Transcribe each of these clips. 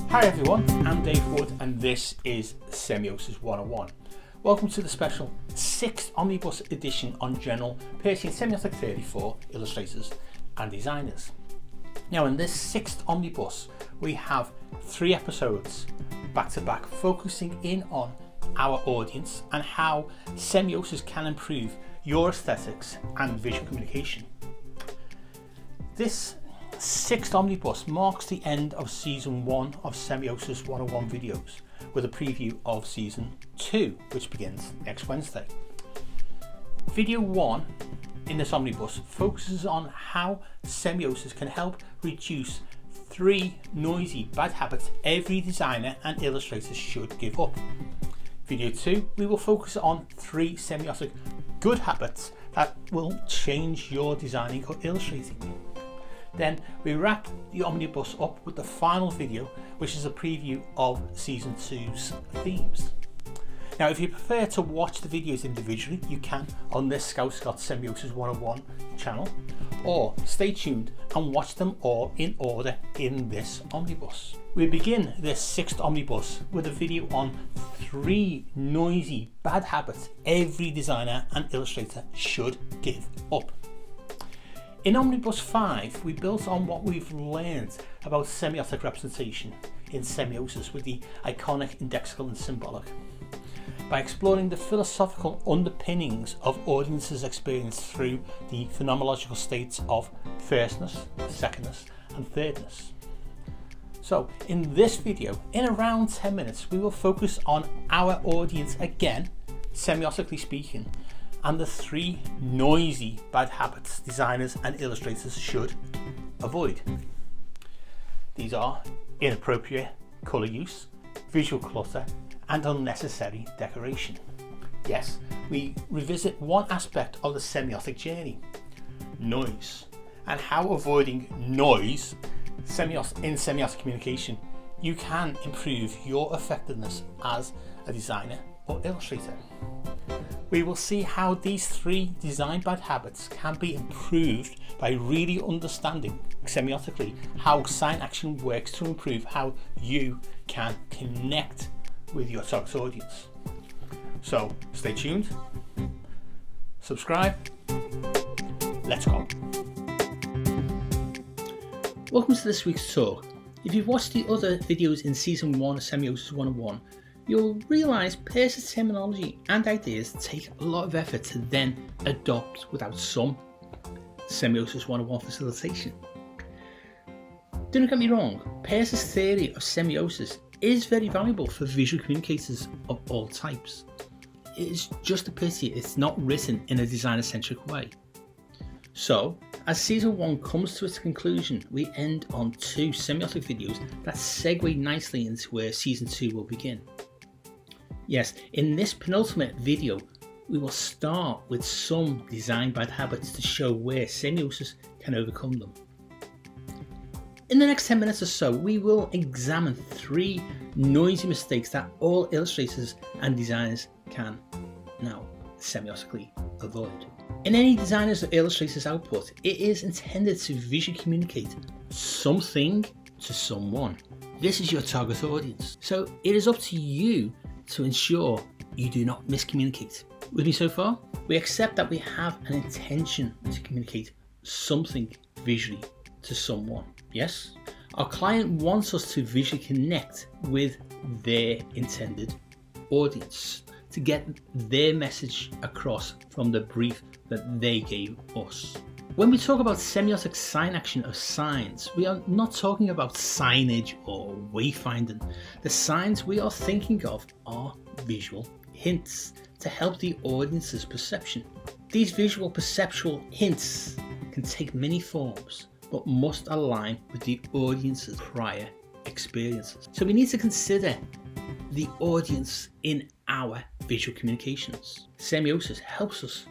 Hi everyone, I'm Dave Wood and this is Semiosis 101. Welcome to the special 6th Omnibus edition on general Peircean semiotic theory for illustrators and designers. Now in this 6th Omnibus we have 3 episodes back to back focusing in on our audience and how semiosis can improve your aesthetics and visual communication. This 6th Omnibus marks the end of Season 1 of Semiosis 101 videos with a preview of Season 2 which begins next Wednesday. Video 1 in this Omnibus focuses on how semiosis can help reduce 3 noisy bad habits every designer and illustrator should give up. Video 2 we will focus on 3 semiotic good habits that will change your designing or illustrating. Then we wrap the Omnibus up with the final video, which is a preview of Season 2's themes. Now if you prefer to watch the videos individually, you can on this Scouse-Scot Semiosis 101 channel, or stay tuned and watch them all in order in this Omnibus. We begin this 6th Omnibus with a video on 3 noisy bad habits every designer and illustrator should give up. In Omnibus 5, we built on what we've learned about semiotic representation in semiosis with the iconic, indexical and symbolic, by exploring the philosophical underpinnings of audiences' experience through the phenomenological states of firstness, secondness and thirdness. So in this video, in around 10 minutes, we will focus on our audience again, semiotically speaking, and the 3 noisy bad habits designers and illustrators should avoid. These are inappropriate colour use, visual clutter and unnecessary decoration. Yes, we revisit one aspect of the semiotic journey, noise, and how avoiding noise in semiotic communication you can improve your effectiveness as a designer or illustrator. We will see how these 3 design bad habits can be improved by really understanding semiotically how sign action works to improve how you can connect with your target audience. So stay tuned, subscribe, let's go. Welcome to this week's talk. If you've watched the other videos in Season 1 of Semiosis 101, you'll realise Peircean's terminology and ideas take a lot of effort to then adopt without some Semiosis 101 facilitation. Don't get me wrong, Peircean's theory of semiosis is very valuable for visual communicators of all types. It is just a pity it's not written in a designer-centric way. So, as Season 1 comes to its conclusion, we end on 2 semiotic videos that segue nicely into where Season 2 will begin. Yes, in this penultimate video, we will start with some design bad habits to show where semiosis can overcome them. In the next 10 minutes or so, we will examine 3 noisy mistakes that all illustrators and designers can now semiotically avoid. In any designer's or illustrator's output, it is intended to visually communicate something to someone. This is your target audience, so it is up to you to ensure you do not miscommunicate. With me so far? We accept that we have an intention to communicate something visually to someone. Yes? Our client wants us to visually connect with their intended audience, to get their message across from the brief that they gave us. When we talk about semiotic sign action of signs, we are not talking about signage or wayfinding. The signs we are thinking of are visual hints to help the audience's perception. These visual perceptual hints can take many forms, but must align with the audience's prior experiences. So we need to consider the audience in our visual communications. Semiosis helps us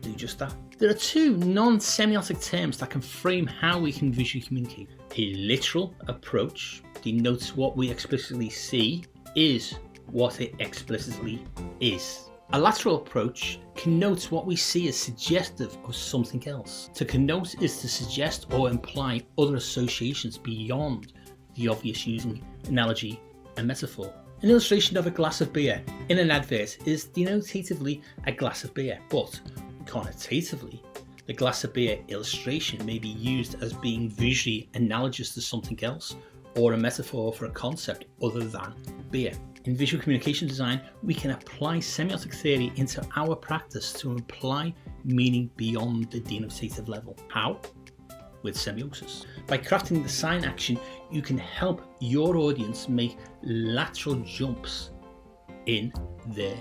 do just that. There are 2 non-semiotic terms that can frame how we can visually communicate. A literal approach denotes what we explicitly see is what it explicitly is. A lateral approach connotes what we see as suggestive of something else. To connote is to suggest or imply other associations beyond the obvious using analogy and metaphor. An illustration of a glass of beer in an advert is denotatively a glass of beer, but connotatively, the glass of beer illustration may be used as being visually analogous to something else, or a metaphor for a concept other than beer. In visual communication design, we can apply semiotic theory into our practice to imply meaning beyond the denotative level. How? With semiosis. By crafting the sign action, you can help your audience make lateral jumps in their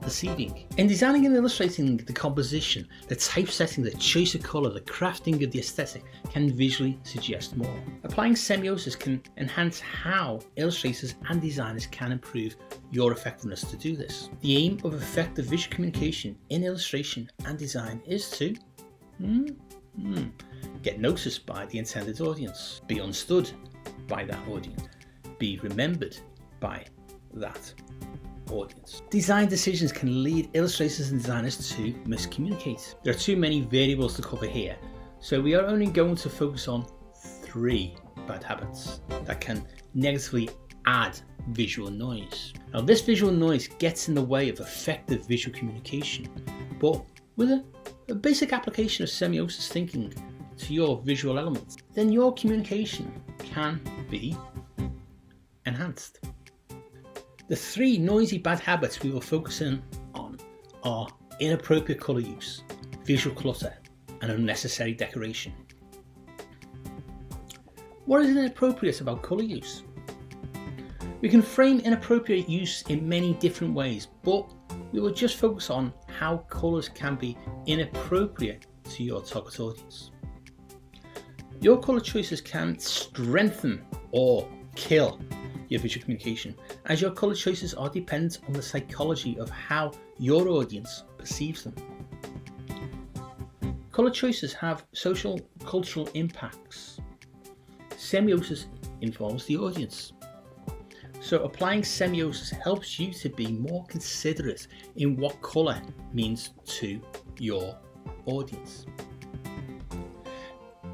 perceiving. In designing and illustrating the composition, the typesetting, the choice of colour, the crafting of the aesthetic can visually suggest more. Applying semiosis can enhance how illustrators and designers can improve your effectiveness to do this. The aim of effective visual communication in illustration and design is to get noticed by the intended audience, be understood by that audience, be remembered by that audience. Design decisions can lead illustrators and designers to miscommunicate. There are too many variables to cover here, so we are only going to focus on 3 bad habits that can negatively add visual noise. Now, this visual noise gets in the way of effective visual communication, but with a basic application of semiosis thinking to your visual elements, then your communication can be enhanced. The 3 noisy bad habits we will focus in on are inappropriate colour use, visual clutter, and unnecessary decoration. What is inappropriate about colour use? We can frame inappropriate use in many different ways, but we will just focus on how colours can be inappropriate to your target audience. Your colour choices can strengthen or kill your visual communication, as your colour choices are dependent on the psychology of how your audience perceives them. Colour choices have social cultural impacts. Semiosis involves the audience. So applying semiosis helps you to be more considerate in what colour means to your audience.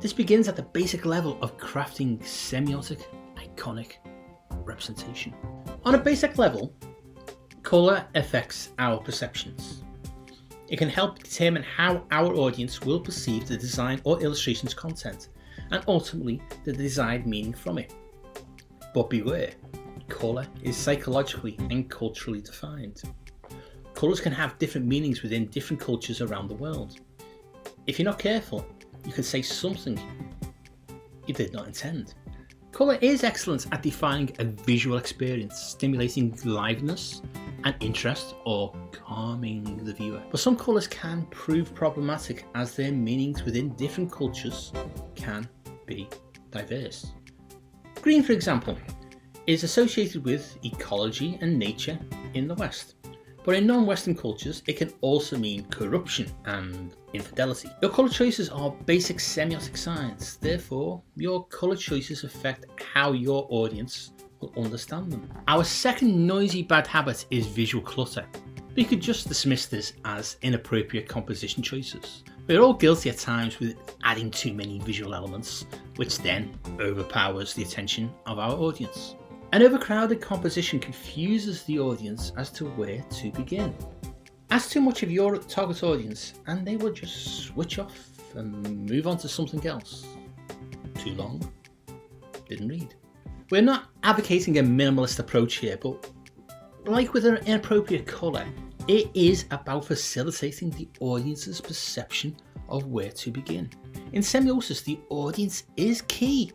This begins at the basic level of crafting semiotic iconic representation. On a basic level, colour affects our perceptions. It can help determine how our audience will perceive the design or illustration's content, and ultimately the desired meaning from it. But beware, colour is psychologically and culturally defined. Colours can have different meanings within different cultures around the world. If you're not careful, you could say something you did not intend. Colour is excellent at defining a visual experience, stimulating liveliness and interest or calming the viewer. But some colours can prove problematic as their meanings within different cultures can be diverse. Green, for example, is associated with ecology and nature in the West. But in non-Western cultures, it can also mean corruption and infidelity. Your colour choices are basic semiotic science, therefore your colour choices affect how your audience will understand them. Our second noisy bad habit is visual clutter. We could just dismiss this as inappropriate composition choices. We're all guilty at times with adding too many visual elements, which then overpowers the attention of our audience. An overcrowded composition confuses the audience as to where to begin. Ask too much of your target audience and they will just switch off and move on to something else. Too long? Didn't read. We're not advocating a minimalist approach here, but like with an inappropriate colour, it is about facilitating the audience's perception of where to begin. In semiosis, the audience is key.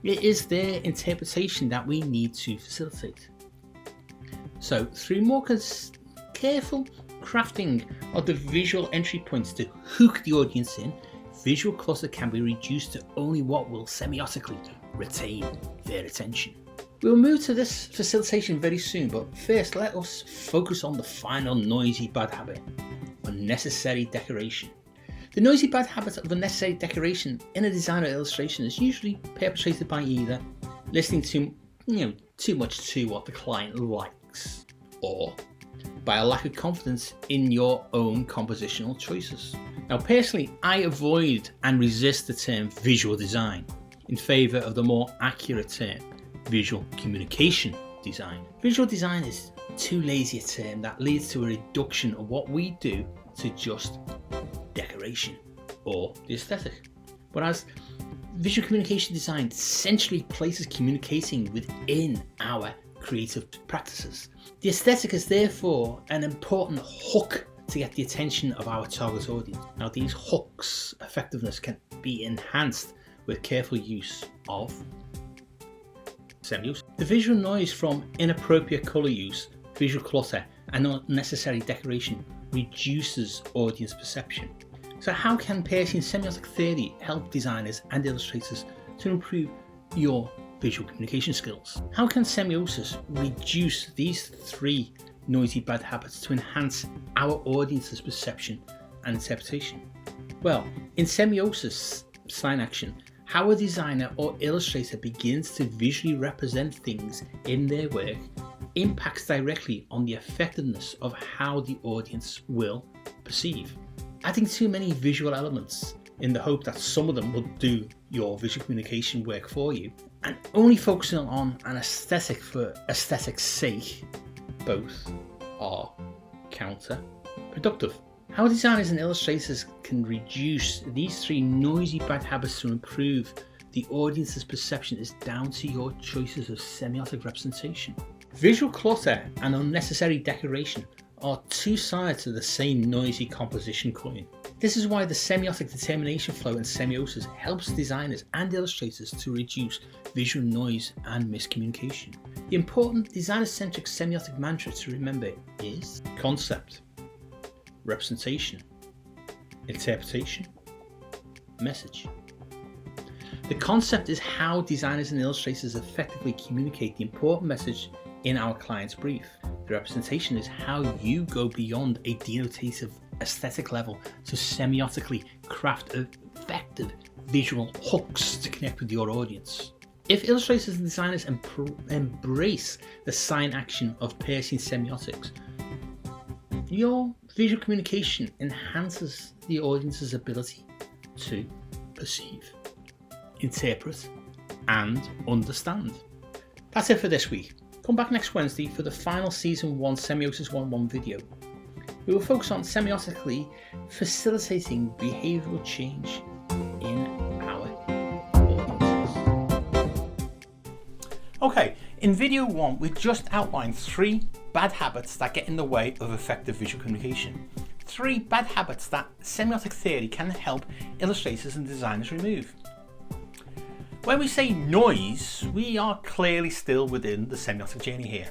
It is their interpretation that we need to facilitate. So through more careful crafting of the visual entry points to hook the audience in, visual clutter can be reduced to only what will semiotically retain their attention. We'll move to this facilitation very soon, but first let us focus on the final noisy bad habit, unnecessary decoration. The noisy bad habit of unnecessary decoration in a design or illustration is usually perpetrated by either listening to too much to what the client likes, or by a lack of confidence in your own compositional choices. Now personally, I avoid and resist the term visual design in favour of the more accurate term, visual communication design. Visual design is too lazy a term that leads to a reduction of what we do to just decoration or the aesthetic. Whereas visual communication design essentially places communicating within our creative practices. The aesthetic is therefore an important hook to get the attention of our target audience. Now, these hooks' effectiveness can be enhanced with careful use of semiosis. The visual noise from inappropriate colour use, visual clutter and unnecessary decoration reduces audience perception. So how can Peircean semiotic theory help designers and illustrators to improve your visual communication skills? How can semiosis reduce these three noisy bad habits to enhance our audience's perception and interpretation? Well, in semiosis sign action, how a designer or illustrator begins to visually represent things in their work impacts directly on the effectiveness of how the audience will perceive. Adding too many visual elements in the hope that some of them will do your visual communication work for you, and only focusing on an aesthetic for aesthetic's sake, both are counterproductive. How designers and illustrators can reduce these three noisy bad habits to improve the audience's perception is down to your choices of semiotic representation. Visual clutter and unnecessary decoration are two sides of the same noisy composition coin. This is why the semiotic determination flow in semiosis helps designers and illustrators to reduce visual noise and miscommunication. The important designer-centric semiotic mantra to remember is concept, representation, interpretation, message. The concept is how designers and illustrators effectively communicate the important message in our client's brief. The representation is how you go beyond a denotative aesthetic level to semiotically craft effective visual hooks to connect with your audience. If illustrators and designers embrace the sign action of Peircean semiotics, your visual communication enhances the audience's ability to perceive, interpret, and understand. That's it for this week. Come back next Wednesday for the final Season 1 Semiosis 101 video. We will focus on semiotically facilitating behavioural change in our audiences. Okay, in video 1 we just outlined 3 bad habits that get in the way of effective visual communication. 3 bad habits that semiotic theory can help illustrators and designers remove. When we say noise, we are clearly still within the semiotic journey here.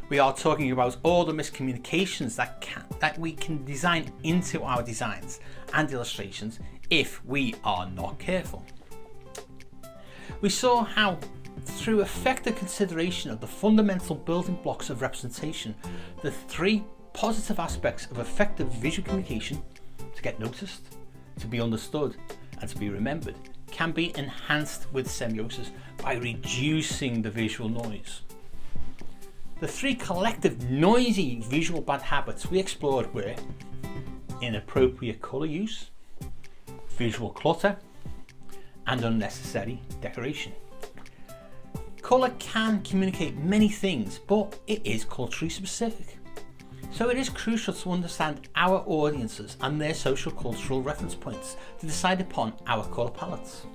We are talking about all the miscommunications that we can design into our designs and illustrations if we are not careful. We saw how, through effective consideration of the fundamental building blocks of representation, the 3 positive aspects of effective visual communication, to get noticed, to be understood, and to be remembered, can be enhanced with semiosis by reducing the visual noise. The 3 collective noisy visual bad habits we explored were inappropriate colour use, visual clutter, and unnecessary decoration. Colour can communicate many things, but it is culturally specific. So it is crucial to understand our audiences and their social cultural reference points to decide upon our colour palettes.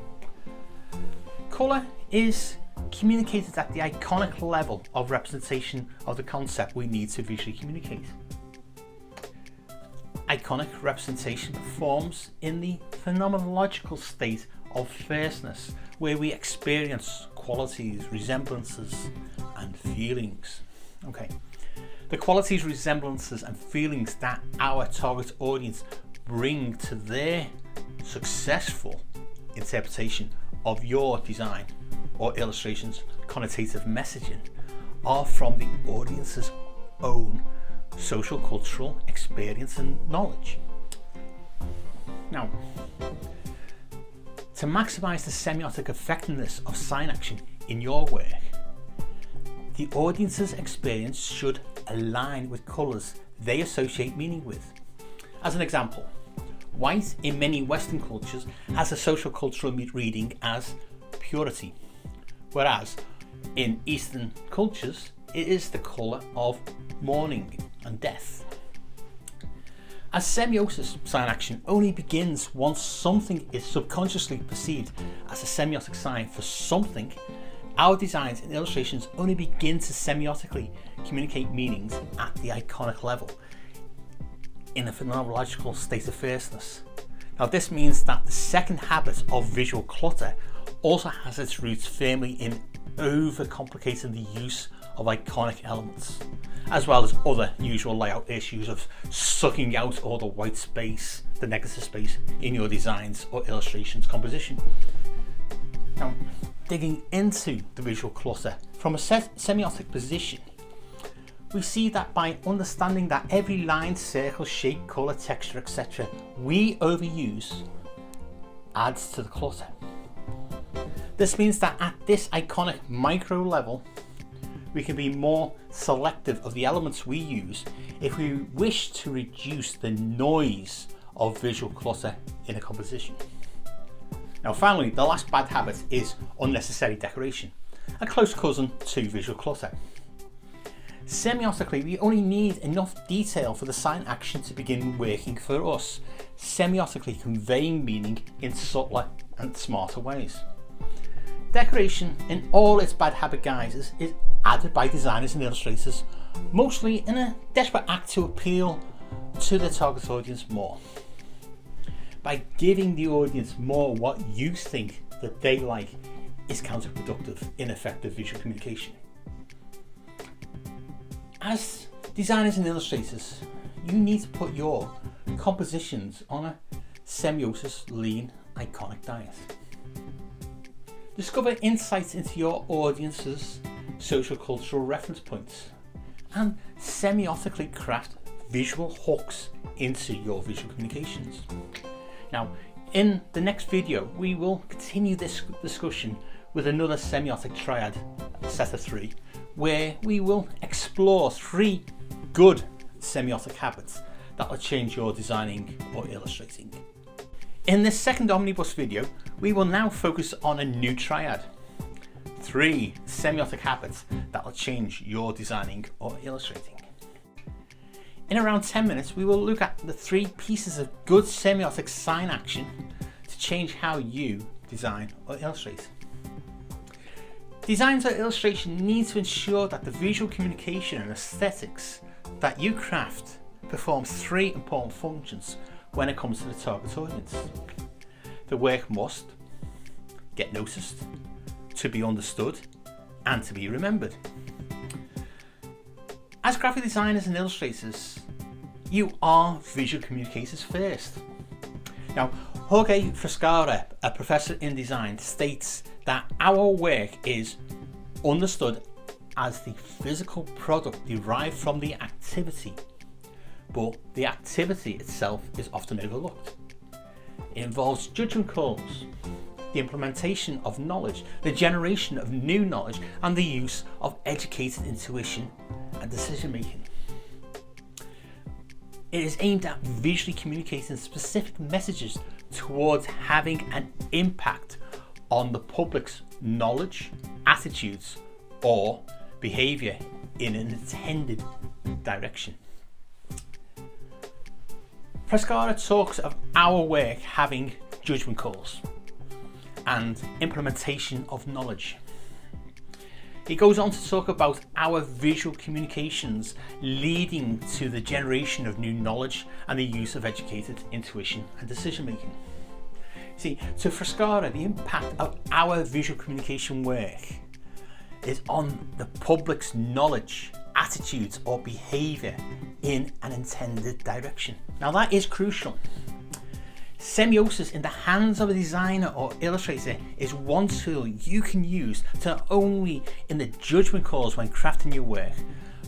Colour is communicated at the iconic level of representation of the concept we need to visually communicate. Iconic representation performs in the phenomenological state of firstness, where we experience qualities, resemblances, and feelings. Okay. The qualities, resemblances, and feelings that our target audience bring to their successful interpretation of your design or illustration's connotative messaging are from the audience's own social cultural experience and knowledge. Now, to maximize the semiotic effectiveness of sign action in your work, the audience's experience should align with colours they associate meaning with. As an example, white in many Western cultures has a social cultural reading as purity, whereas In Eastern cultures, it is the colour of mourning and death. As semiosis sign action only begins once something is subconsciously perceived as a semiotic sign for something, our designs and illustrations only begin to semiotically communicate meanings at the iconic level in a phenomenological state of firstness. Now this means that the second habit of visual clutter also has its roots firmly in overcomplicating the use of iconic elements, as well as other usual layout issues of sucking out all the white space, the negative space in your designs or illustrations composition. Now, digging into the visual clutter from a semiotic position, we see that by understanding that every line, circle, shape, colour, texture, etc. we overuse adds to the clutter. This means that at this iconic micro level, we can be more selective of the elements we use if we wish to reduce the noise of visual clutter in a composition. Now finally, the last bad habit is unnecessary decoration, a close cousin to visual clutter. Semiotically, we only need enough detail for the sign action to begin working for us, semiotically conveying meaning in subtler and smarter ways. Decoration in all its bad habit guises is added by designers and illustrators, mostly in a desperate act to appeal to the target audience more. By giving the audience more what you think that they like is counterproductive in effective visual communication. As designers and illustrators, you need to put your compositions on a semiosis lean iconic diet. Discover insights into your audience's social cultural reference points and semiotically craft visual hooks into your visual communications. Now, in the next video, we will continue this discussion with another semiotic triad, set of 3, where we will explore 3 good semiotic habits that will change your designing or illustrating. In this second Omnibus video, we will now focus on a new triad, 3 semiotic habits that will change your designing or illustrating. In around 10 minutes, we will look at the 3 pieces of good semiotic sign action to change how you design or illustrate. Designs or illustration need to ensure that the visual communication and aesthetics that you craft performs 3 important functions when it comes to the target audience. The work must get noticed, to be understood, and to be remembered. As graphic designers and illustrators, you are visual communicators first. Now, Jorge Frescara, a professor in design, states that our work is understood as the physical product derived from the activity, but the activity itself is often overlooked. It involves judgment calls, the implementation of knowledge, the generation of new knowledge, and the use of educated intuition and decision making. It is aimed at visually communicating specific messages towards having an impact on the public's knowledge, attitudes, or behaviour in an intended direction. Frescara talks of our work having judgment calls and implementation of knowledge. He goes on to talk about our visual communications leading to the generation of new knowledge and the use of educated intuition and decision making. See, to Frescara, the impact of our visual communication work is on the public's knowledge, attitudes, or behaviour in an intended direction. Now that is crucial. Semiosis in the hands of a designer or illustrator is one tool you can use to not only in the judgment calls when crafting your work,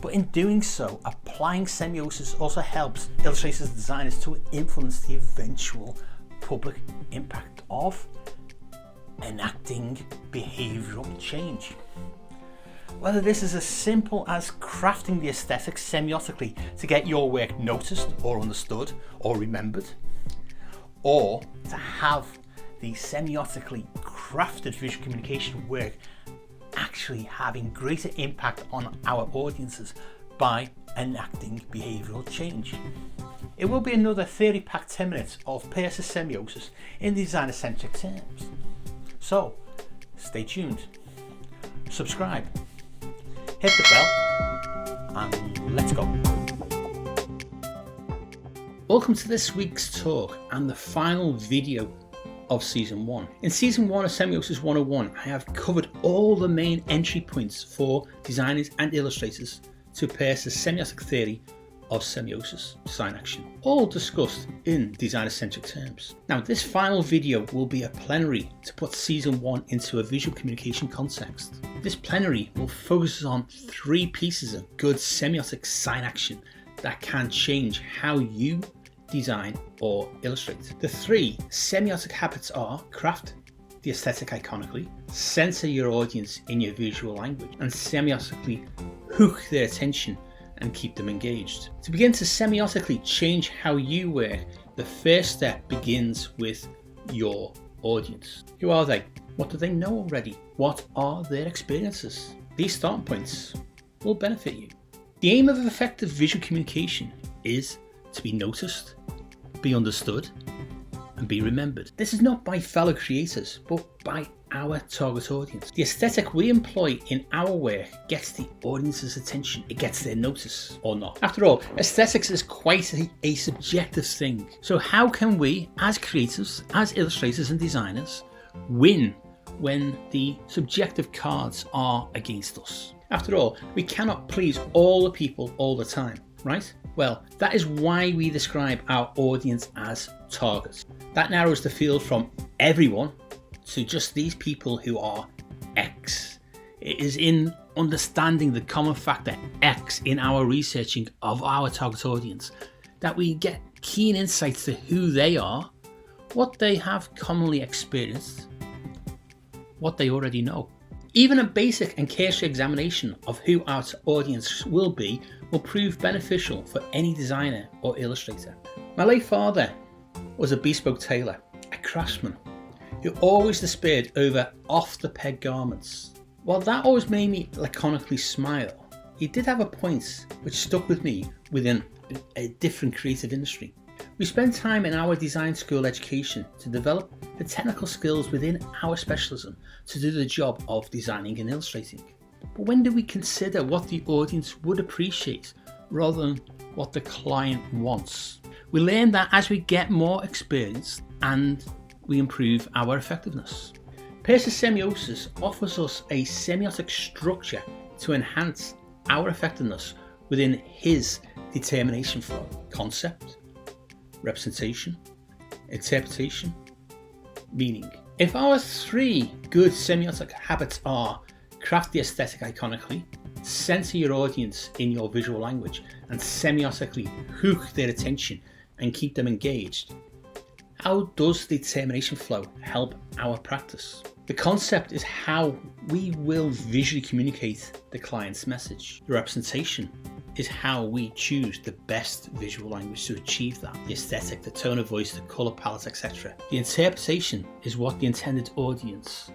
but in doing so, applying semiosis also helps illustrators and designers to influence the eventual public impact of enacting behavioural change. Whether this is as simple as crafting the aesthetics semiotically to get your work noticed or understood or remembered, or to have the semiotically crafted visual communication work actually having greater impact on our audiences by enacting behavioural change. It will be another theory-packed 10 minutes of Peirce's semiosis in designer-centric terms. So, stay tuned, subscribe, hit the bell, and let's go. Welcome to this week's talk and the final video of Season 1. In Season 1 of Semiosis 101, I have covered all the main entry points for designers and illustrators to Peirce's semiotic theory of semiosis, design action, all discussed in designer-centric terms. Now, this final video will be a plenary to put Season 1 into a visual communication context. This plenary will focus on 3 pieces of good semiotic sign action that can change how you design or illustrate. The 3 semiotic habits are: craft the aesthetic iconically, center your audience in your visual language, and semiotically hook their attention and keep them engaged. To begin to semiotically change how you work, the first step begins with your audience. Who are they? What do they know already? What are their experiences? These starting points will benefit you. The aim of effective visual communication is to be noticed, be understood, and be remembered. This is not by fellow creators, but by our target audience. The aesthetic we employ in our work gets the audience's attention. It gets their notice or not. After all, aesthetics is quite a subjective thing. So how can we, as creatives, as illustrators and designers, win when the subjective cards are against us? After all, we cannot please all the people all the time, right? Well, that is why we describe our audience as targets. That narrows the field from everyone to just these people who are X. It is in understanding the common factor X in our researching of our target audience that we get keen insights to who they are, what they have commonly experienced, what they already know. Even a basic and cursory examination of who our audience will be will prove beneficial for any designer or illustrator. My late father was a bespoke tailor, a craftsman, who always despaired over off-the-peg garments. While that always made me laconically smile, he did have a point which stuck with me within a different creative industry. We spent time in our design school education to develop the technical skills within our specialism to do the job of designing and illustrating. But when do we consider what the audience would appreciate rather than what the client wants? We learn that as we get more experience and we improve our effectiveness. Peirce's semiosis offers us a semiotic structure to enhance our effectiveness within his determination flow: concept, representation, interpretation, meaning. If our 3 good semiotic habits are: craft the aesthetic iconically, center your audience in your visual language, and semiotically hook their attention and keep them engaged, how does the determination flow help our practice? The concept is how we will visually communicate the client's message. The representation is how we choose the best visual language to achieve that. The aesthetic, the tone of voice, the colour palette, etc. The interpretation is what the intended audience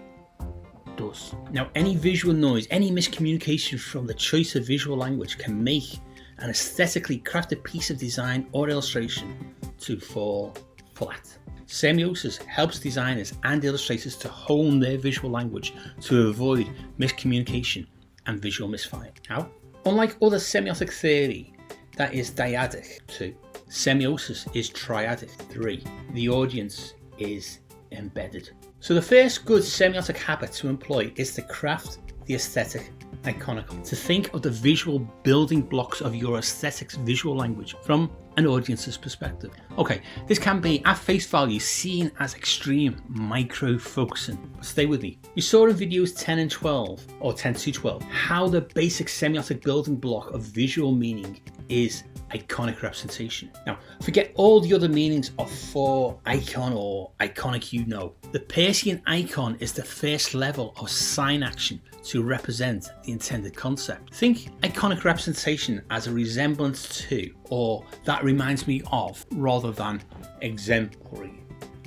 does. Now, any visual noise, any miscommunication from the choice of visual language can make an aesthetically crafted piece of design or illustration to fall flat. Semiosis helps designers and illustrators to hone their visual language to avoid miscommunication and visual misfire. How? Unlike other semiotic theory that is dyadic, 2, semiosis is triadic, 3. The audience is embedded. So the first good semiotic habit to employ is to craft the aesthetic iconically. To think of the visual building blocks of your aesthetic's visual language from an audience's perspective. Okay, this can be at face value seen as extreme micro-focusing, but stay with me. You saw in videos 10 and 12, or 10 to 12, how the basic semiotic building block of visual meaning is iconic representation. Now, forget all the other meanings of for icon or iconic you know. The Peircean icon is the first level of sign action to represent the intended concept. Think iconic representation as a resemblance to, or that reminds me of, rather than exemplary,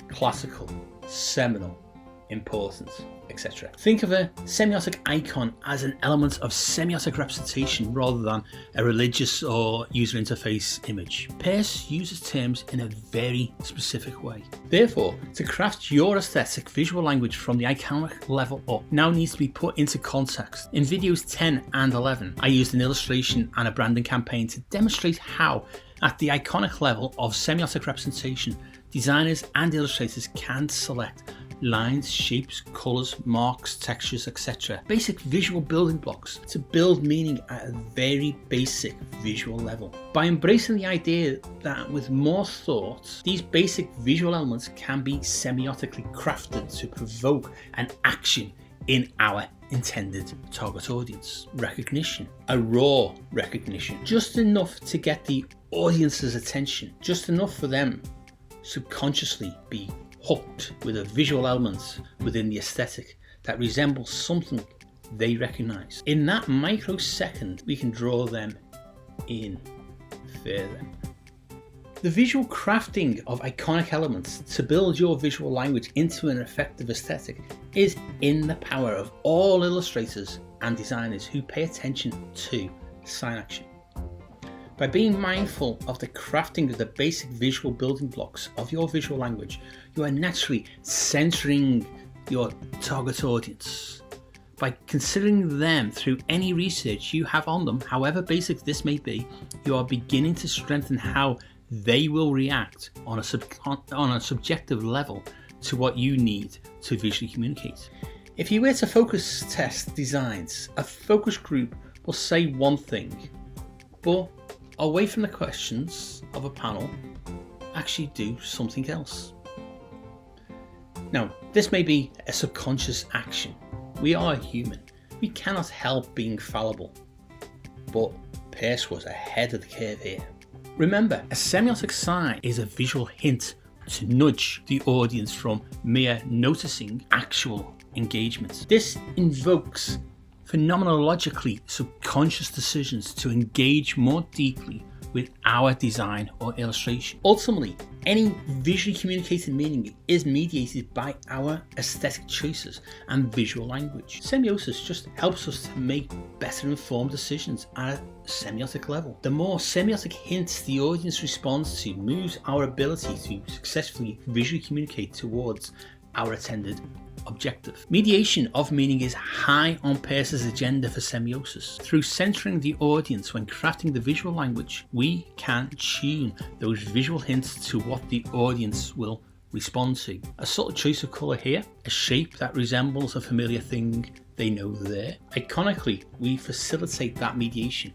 classical, seminal, important. etc. Think of a semiotic icon as an element of semiotic representation rather than a religious or user interface image. Peirce uses terms in a very specific way. Therefore, to craft your aesthetic visual language from the iconic level up now needs to be put into context. In videos 10 and 11, I used an illustration and a branding campaign to demonstrate how, at the iconic level of semiotic representation, designers and illustrators can select lines, shapes, colours, marks, textures, etc. Basic visual building blocks to build meaning at a very basic visual level. By embracing the idea that with more thought, these basic visual elements can be semiotically crafted to provoke an action in our intended target audience. Recognition, a raw recognition, just enough to get the audience's attention, just enough for them subconsciously be hooked with a visual element within the aesthetic that resembles something they recognise. In that microsecond, we can draw them in further. The visual crafting of iconic elements to build your visual language into an effective aesthetic is in the power of all illustrators and designers who pay attention to sign action. By being mindful of the crafting of the basic visual building blocks of your visual language, you are naturally centering your target audience. By considering them through any research you have on them, however basic this may be, you are beginning to strengthen how they will react on a subjective level to what you need to visually communicate. If you were to focus test designs, a focus group will say one thing, but away from the questions of a panel, actually do something else. Now, this may be a subconscious action. We are human. We cannot help being fallible. But Peirce was ahead of the curve here. Remember, a semiotic sign is a visual hint to nudge the audience from mere noticing actual engagement. This invokes phenomenologically subconscious decisions to engage more deeply with our design or illustration. Ultimately, any visually communicated meaning is mediated by our aesthetic choices and visual language. Semiosis just helps us to make better informed decisions at a semiotic level. The more semiotic hints the audience responds to moves our ability to successfully visually communicate towards our intended objective. Mediation of meaning is high on Peirce's agenda for semiosis. Through centering the audience when crafting the visual language, we can tune those visual hints to what the audience will respond to. A subtle choice of colour here, a shape that resembles a familiar thing they know there. Iconically, we facilitate that mediation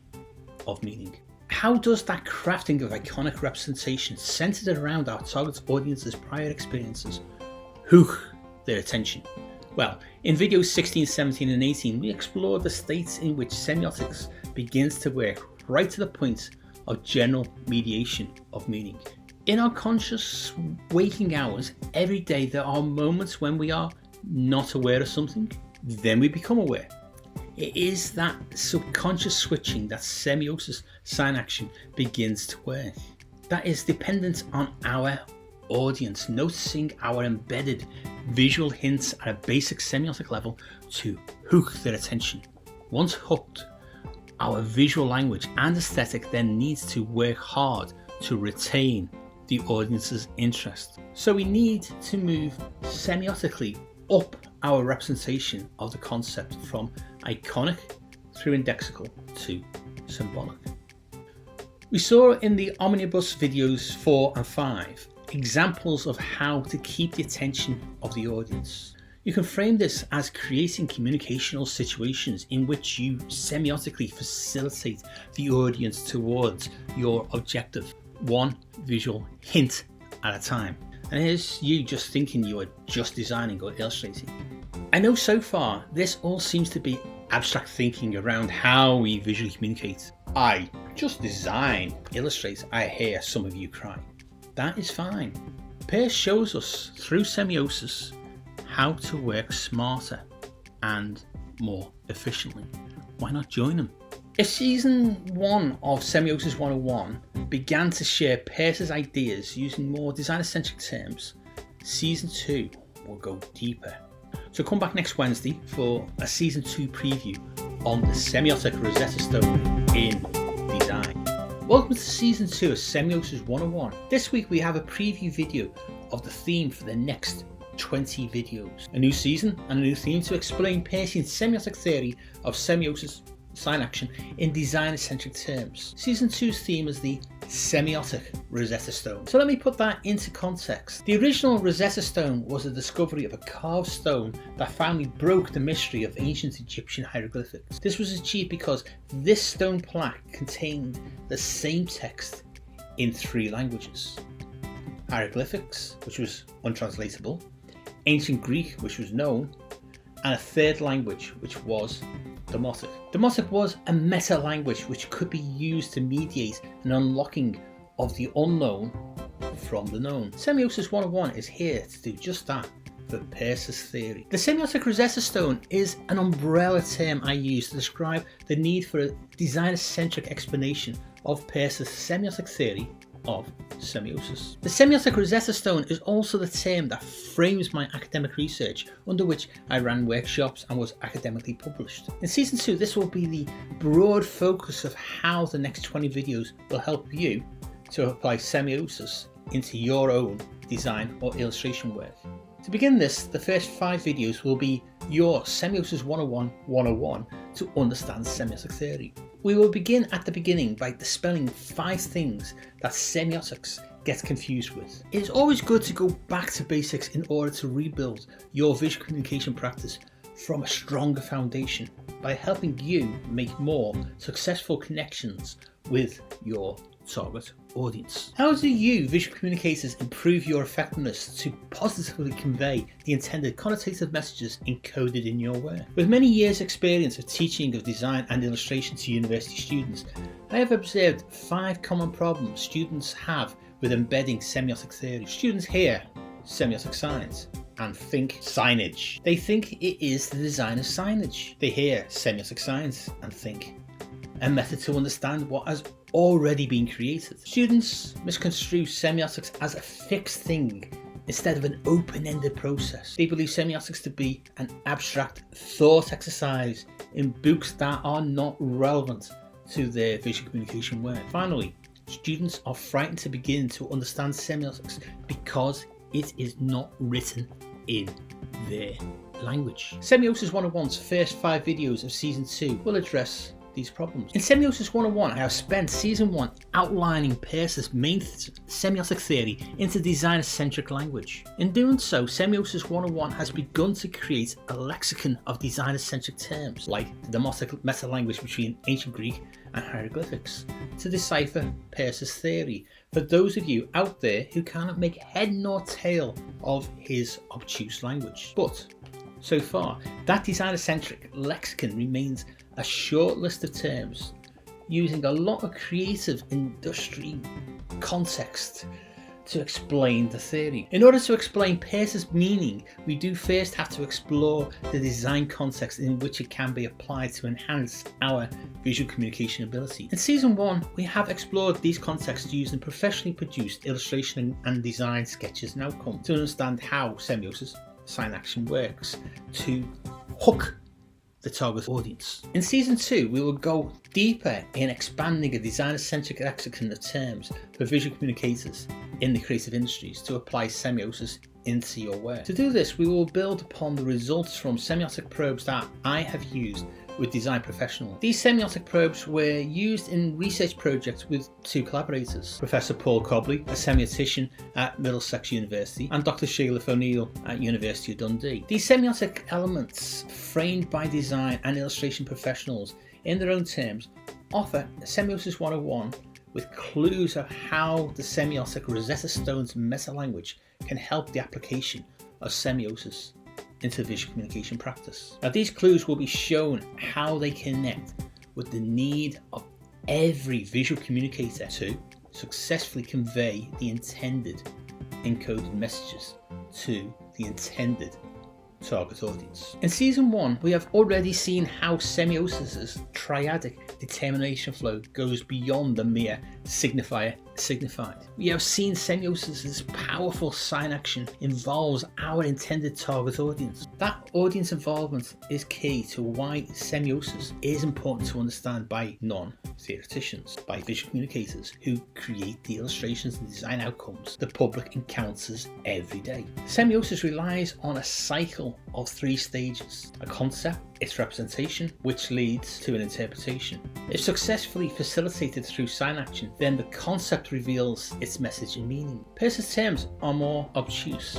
of meaning. How does that crafting of iconic representation centered around our target audience's prior experiences hook their attention? Well, in videos 16, 17 and 18 we explored the states in which semiotics begins to work right to the point of general mediation of meaning. In our conscious waking hours every day there are moments when we are not aware of something, then we become aware. It is that subconscious switching that semiosis sign action begins to work. That is dependent on our audience noticing our embedded visual hints at a basic semiotic level to hook their attention. Once hooked, our visual language and aesthetic then needs to work hard to retain the audience's interest. So we need to move semiotically up our representation of the concept from iconic through indexical to symbolic. We saw in the Omnibus videos 4 and 5 examples of how to keep the attention of the audience. You can frame this as creating communicational situations in which you semiotically facilitate the audience towards your objective, one visual hint at a time. And here's you just thinking you are just designing or illustrating. I know so far this all seems to be abstract thinking around how we visually communicate. I just design, illustrate, I hear some of you cry. That is fine. Peirce shows us through semiosis how to work smarter and more efficiently. Why not join him? If season 1 of Semiosis 101 began to share Peirce's ideas using more designer-centric terms, season 2 will go deeper So come back next Wednesday for a Season 2 preview on the Semiotic Rosetta Stone in design. Welcome to Season 2 of Semiosis 101. This week we have a preview video of the theme for the next 20 videos. A new season and a new theme to explain Peircean's semiotic theory of semiosis, sign action, in designer-centric terms. Season 2's theme is the Semiotic Rosetta Stone. So let me put that into context. The original Rosetta Stone was the discovery of a carved stone that finally broke the mystery of ancient Egyptian hieroglyphics. This was achieved because this stone plaque contained the same text in 3 languages. Hieroglyphics, which was untranslatable, Ancient Greek, which was known, and a 3rd language, which was Demotic. Demotic was a meta-language which could be used to mediate an unlocking of the unknown from the known. Semiosis 101 is here to do just that for Peirce's theory. The Semiotic Rosetta Stone is an umbrella term I use to describe the need for a designer-centric explanation of Peirce's semiotic theory of semiosis. The Semiotic Rosetta Stone is also the term that frames my academic research, under which I ran workshops and was academically published. In Season 2, this will be the broad focus of how the next 20 videos will help you to apply semiosis into your own design or illustration work. To begin this, the first 5 videos will be your Semiosis 101 101 to understand semiotic theory. We will begin at the beginning by dispelling 5 things that semiotics gets confused with. It is always good to go back to basics in order to rebuild your visual communication practice from a stronger foundation by helping you make more successful connections with your target audience. How do you visual communicators improve your effectiveness to positively convey the intended connotative messages encoded in your work? With many years experience of teaching of design and illustration to university students, I have observed 5 common problems students have with embedding semiotic theory. Students hear semiotic science and think signage. They think it is the design of signage. They hear semiotic science and think a method to understand what has already been created. Students misconstrue semiotics as a fixed thing instead of an open-ended process. They believe semiotics to be an abstract thought exercise in books that are not relevant to their visual communication work. Finally, students are frightened to begin to understand semiotics because it is not written in their language. Semiosis 101's first 5 videos of Season 2 will address these problems. In Semiosis 101, I have spent Season 1 outlining Peirce's main semiotic theory into designer-centric language. In doing so, Semiosis 101 has begun to create a lexicon of designer-centric terms, like the demotic meta-language between Ancient Greek and hieroglyphics, to decipher Peirce's theory for those of you out there who cannot make head nor tail of his obtuse language. But so far, that designer-centric lexicon remains a short list of terms using a lot of creative industry context to explain the theory. In order to explain Peirce's meaning, we do first have to explore the design context in which it can be applied to enhance our visual communication ability. In Season 1, we have explored these contexts using professionally produced illustration and design sketches and outcome to understand how semiosis, sign action, works to hook the target audience. In Season 2, we will go deeper in expanding a designer-centric lexicon of terms for visual communicators in the creative industries to apply semiosis into your work. To do this, we will build upon the results from semiotic probes that I have used with design professionals. These semiotic probes were used in research projects with 2 collaborators, Professor Paul Cobley, a semiotician at Middlesex University, and Dr. Sheila O'Neill at University of Dundee. These semiotic elements, framed by design and illustration professionals in their own terms, offer Semiosis 101 with clues of how the Semiotic Rosetta Stone's meta-language can help the application of semiosis into visual communication practice. Now, these clues will be shown how they connect with the need of every visual communicator to successfully convey the intended encoded messages to the intended target audience. In Season 1, we have already seen how semiosis's triadic determination flow goes beyond the mere signifier signified. We have seen semiosis' powerful sign action involves our intended target audience. That audience involvement is key to why semiosis is important to understand by non-theoreticians, by visual communicators who create the illustrations and design outcomes the public encounters every day. Semiosis relies on a cycle of 3 stages: a concept, its representation, which leads to an interpretation. If successfully facilitated through sign action, then the concept reveals its message and meaning. Peirce's terms are more obtuse: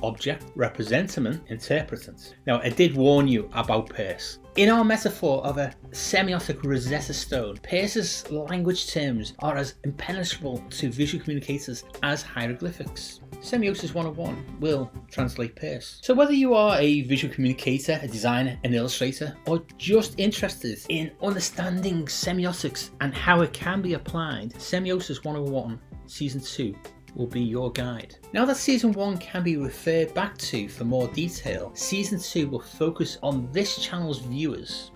object, representament, interpretant. Now, I did warn you about Peirce. In our metaphor of a semiotic Rosetta Stone, Peirce's language terms are as impenetrable to visual communicators as hieroglyphics. Semiosis 101 will translate Peirce. So whether you are a visual communicator, a designer, an illustrator, or just interested in understanding semiotics and how it can be applied, Semiosis 101 Season 2 will be your guide. Now that Season 1 can be referred back to for more detail, Season 2 will focus on this channel's viewers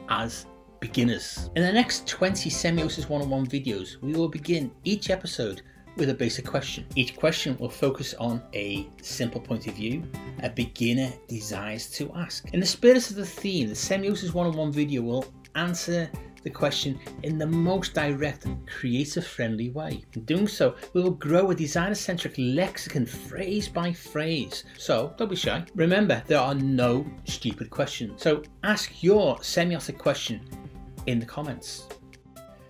as beginners. In the next 20 Semiosis 101 videos, we will begin each episode with a basic question. Each question will focus on a simple point of view a beginner desires to ask. In the spirit of the theme, the Semiosis 101 video will answer the question in the most direct, creator-friendly way. In doing so, we will grow a designer-centric lexicon phrase by phrase. So don't be shy. Remember, there are no stupid questions. So ask your semiotic question in the comments.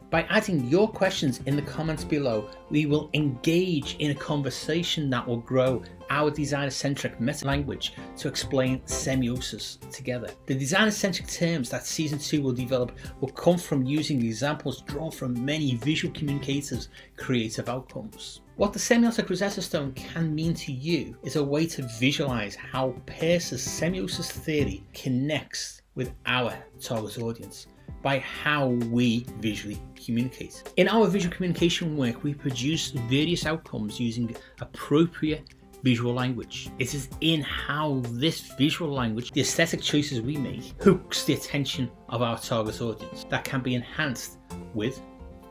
By adding your questions in the comments below, we will engage in a conversation that will grow our designer-centric meta-language to explain semiosis together. The designer-centric terms that Season 2 will develop will come from using examples drawn from many visual communicators' creative outcomes. What the Semiotic Rosetta Stone can mean to you is a way to visualize how Peirce's semiosis theory connects with our target audience by how we visually communicate. In our visual communication work, we produce various outcomes using appropriate visual language. It is in how this visual language, the aesthetic choices we make, hooks the attention of our target audience that can be enhanced with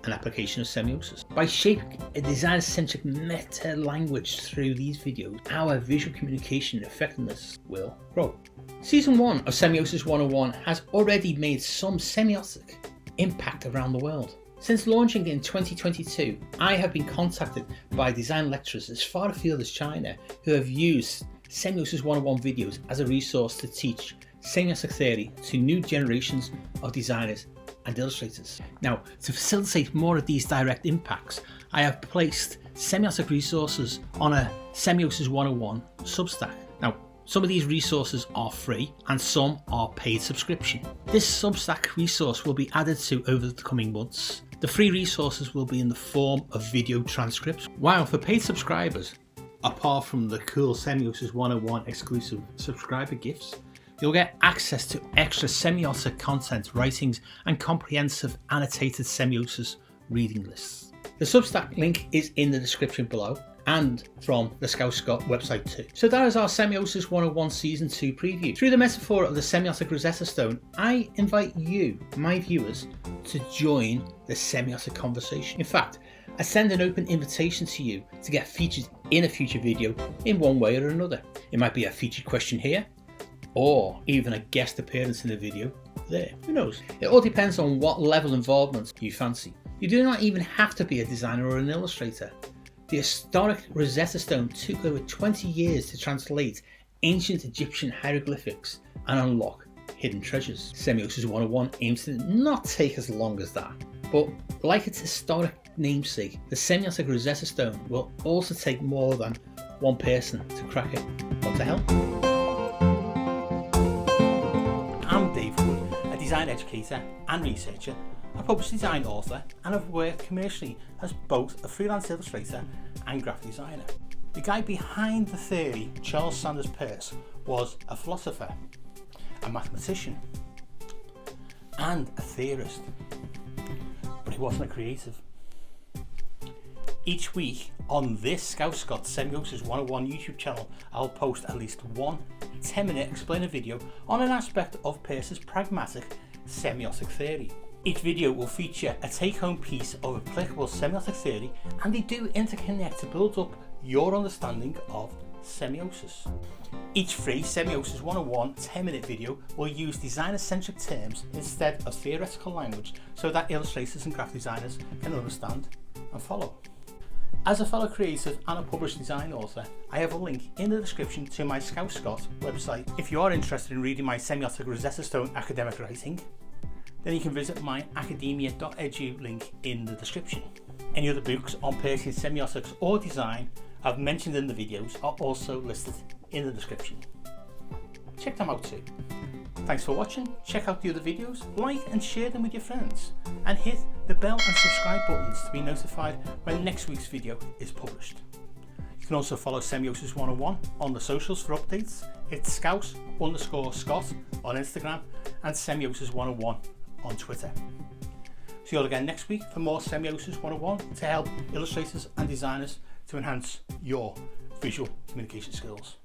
an application of semiosis. By shaping a design-centric meta-language through these videos, our visual communication effectiveness will grow. Season 1 of Semiosis 101 has already made some semiotic impact around the world. Since launching in 2022, I have been contacted by design lecturers as far afield as China who have used Semiosis 101 videos as a resource to teach semiotic theory to new generations of designers and illustrators. Now, to facilitate more of these direct impacts, I have placed semiotic resources on a Semiosis 101 Substack. Now, some of these resources are free and some are paid subscription. This Substack resource will be added to over the coming months. The free resources will be in the form of video transcripts, while for paid subscribers, apart from the cool Semiosis 101 exclusive subscriber gifts, you'll get access to extra semiotic content, writings, and comprehensive annotated semiosis reading lists. The Substack link is in the description below and from the Scouse-Scot website too. So that is our Semiosis 101 Season 2 preview. Through the metaphor of the Semiotic Rosetta Stone, I invite you, my viewers, to join the semiotic conversation. In fact, I send an open invitation to you to get featured in a future video in one way or another. It might be a featured question here, or even a guest appearance in a video there. Who knows? It all depends on what level of involvement you fancy. You do not even have to be a designer or an illustrator. The historic Rosetta Stone took over 20 years to translate ancient Egyptian hieroglyphics and unlock hidden treasures. Semiosis 101 aims to not take as long as that, but like its historic namesake, the Semiotic Rosetta Stone will also take more than one person to crack it. What the hell? I'm Dave Wood, a design educator and researcher, a published design author, and have worked commercially as both a freelance illustrator and graphic designer. The guy behind the theory, Charles Sanders Peirce, was a philosopher, a mathematician, and a theorist, but he wasn't a creative. Each week on this Scouse-Scot Semiosis 101 YouTube channel, I'll post at least one 10-minute explainer video on an aspect of Peirce's pragmatic semiotic theory. Each video will feature a take-home piece of applicable semiotic theory, and they do interconnect to build up your understanding of semiosis. Each free Semiosis 101 10-minute video will use designer-centric terms instead of theoretical language so that illustrators and graphic designers can understand and follow. As a fellow creative and a published design author, I have a link in the description to my Scouse-Scot website. If you are interested in reading my semiotic Rosetta Stone academic writing, then you can visit my academia.edu link in the description. Any other books on Peircean semiotics or design I've mentioned in the videos are also listed in the description. Check them out too. Thanks for watching. Check out the other videos, like and share them with your friends, and hit the bell and subscribe buttons to be notified when next week's video is published. You can also follow Semiosis 101 on the socials for updates. It's Scouse_Scot on Instagram and Semiosis 101 on Twitter. See you all again next week for more Semiosis 101 to help illustrators and designers to enhance your visual communication skills.